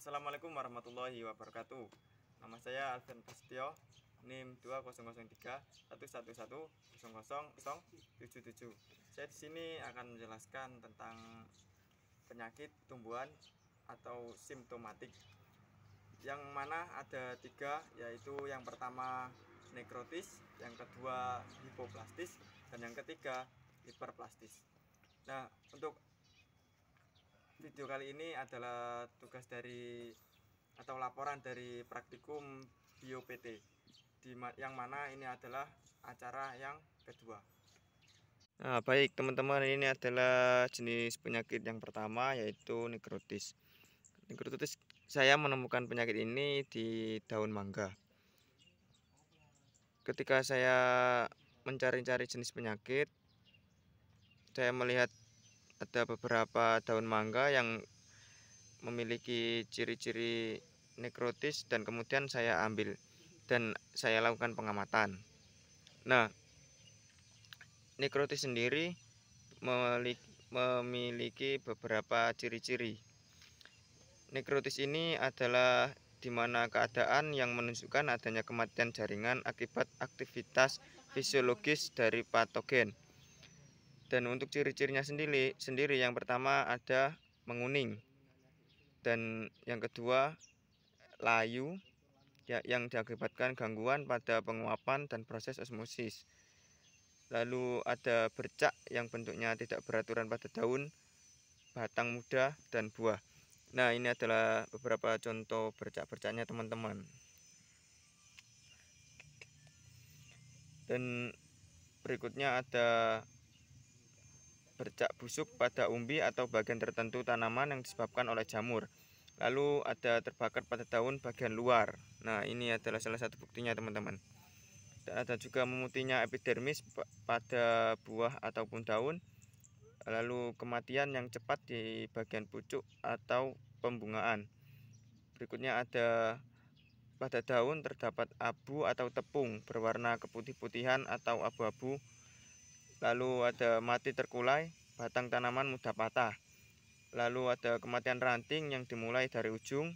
Assalamualaikum warahmatullahi wabarakatuh. Nama saya Alvin Prasetyo, NIM 200311100077. Saya di sini akan menjelaskan tentang penyakit tumbuhan atau simptomatik, yang mana ada tiga, yaitu yang pertama nekrotis, yang kedua hipoplastis, dan yang ketiga hiperplastis. Nah, untuk video kali ini adalah tugas dari atau laporan dari praktikum Bio PT, yang mana ini adalah acara yang kedua. Nah, baik teman-teman, ini adalah jenis penyakit yang pertama, yaitu nekrotis. Nekrotis, saya menemukan penyakit ini di daun mangga. Ketika saya mencari-cari jenis penyakit, saya melihat ada beberapa daun mangga yang memiliki ciri-ciri nekrotis, dan kemudian saya ambil dan saya lakukan pengamatan. Nah, nekrotis sendiri memiliki beberapa ciri-ciri. Nekrotis ini adalah di mana keadaan yang menunjukkan adanya kematian jaringan akibat aktivitas fisiologis dari patogen. Dan untuk ciri-cirinya sendiri yang pertama ada menguning, dan yang kedua layu, yang diakibatkan gangguan pada penguapan dan proses osmosis. Lalu ada bercak yang bentuknya tidak beraturan pada daun, batang muda, dan buah. Nah, ini adalah beberapa contoh bercak-bercaknya teman-teman. Dan berikutnya ada bercak busuk pada umbi atau bagian tertentu tanaman yang disebabkan oleh jamur. Lalu ada terbakar pada daun bagian luar. Nah, ini adalah salah satu buktinya teman-teman. Dan ada juga memutihnya epidermis pada buah ataupun daun. Lalu kematian yang cepat di bagian pucuk atau pembungaan. Berikutnya ada pada daun terdapat abu atau tepung berwarna keputih-putihan atau abu-abu. Lalu ada mati terkulai, batang tanaman mudah patah. Lalu ada kematian ranting yang dimulai dari ujung.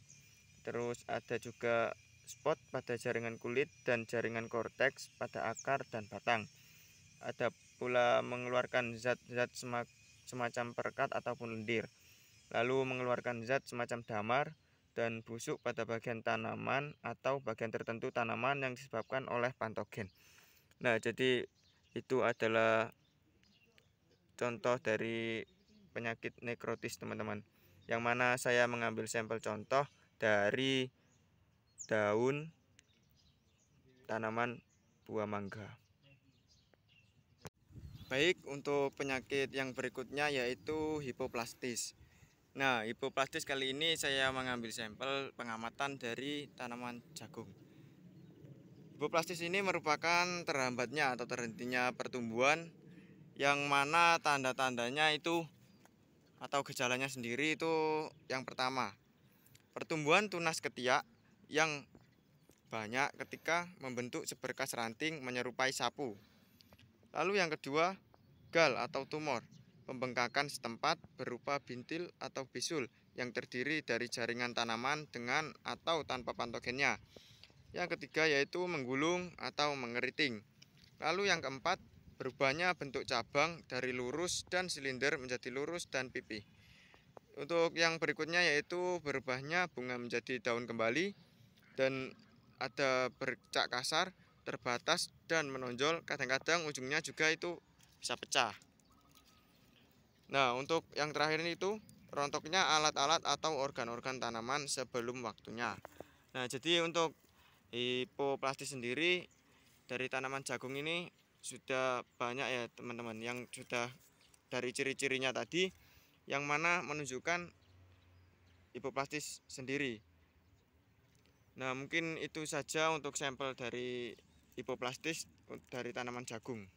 Terus ada juga spot pada jaringan kulit dan jaringan korteks pada akar dan batang. Ada pula mengeluarkan zat-zat semacam perekat ataupun lendir. Lalu mengeluarkan zat semacam damar dan busuk pada bagian tanaman atau bagian tertentu tanaman yang disebabkan oleh patogen. Nah, jadi itu adalah contoh dari penyakit nekrotis teman-teman, yang mana saya mengambil sampel contoh dari daun tanaman buah mangga. Baik, untuk penyakit yang berikutnya yaitu hipoplastis. Nah, hipoplastis kali ini saya mengambil sampel pengamatan dari tanaman jagung. Hipoplastis ini merupakan terhambatnya atau terhentinya pertumbuhan, yang mana tanda-tandanya itu atau gejalanya sendiri itu yang pertama, pertumbuhan tunas ketiak yang banyak ketika membentuk seberkas ranting menyerupai sapu. Lalu yang kedua, gal atau tumor, pembengkakan setempat berupa bintil atau bisul yang terdiri dari jaringan tanaman dengan atau tanpa patogennya. Yang ketiga yaitu menggulung atau mengeriting. Lalu yang keempat, berubahnya bentuk cabang dari lurus dan silinder menjadi lurus dan pipih. Untuk yang berikutnya yaitu berubahnya bunga menjadi daun kembali, dan ada bercak kasar, terbatas, dan menonjol. Kadang-kadang ujungnya juga itu bisa pecah. Nah, untuk yang terakhir ini itu rontoknya alat-alat atau organ-organ tanaman sebelum waktunya. Nah, jadi untuk hipoplastis sendiri dari tanaman jagung ini sudah banyak ya teman-teman, yang sudah dari ciri-cirinya tadi, yang mana menunjukkan hipoplastis sendiri. Nah, mungkin itu saja untuk sampel dari hipoplastis dari tanaman jagung.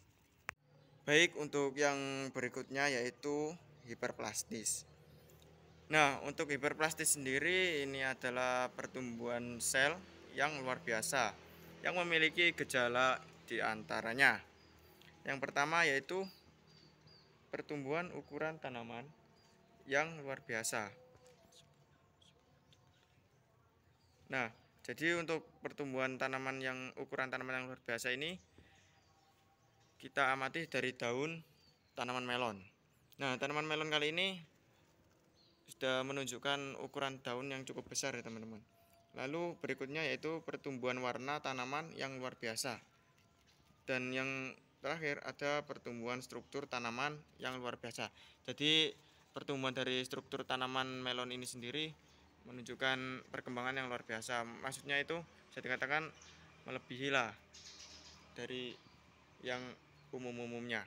Baik, untuk yang berikutnya yaitu hiperplastis. Nah, untuk hiperplastis sendiri ini adalah pertumbuhan sel yang luar biasa, yang memiliki gejala diantaranya. Yang pertama yaitu pertumbuhan ukuran tanaman yang luar biasa. Nah, jadi untuk pertumbuhan tanaman yang ukuran tanaman yang luar biasa ini kita amati dari daun tanaman melon. Nah, tanaman melon kali ini sudah menunjukkan ukuran daun yang cukup besar ya teman-teman. Lalu berikutnya yaitu pertumbuhan warna tanaman yang luar biasa. Dan yang terakhir ada pertumbuhan struktur tanaman yang luar biasa. Jadi pertumbuhan dari struktur tanaman melon ini sendiri menunjukkan perkembangan yang luar biasa. Maksudnya itu bisa dikatakan melebihi lah dari yang umum-umumnya.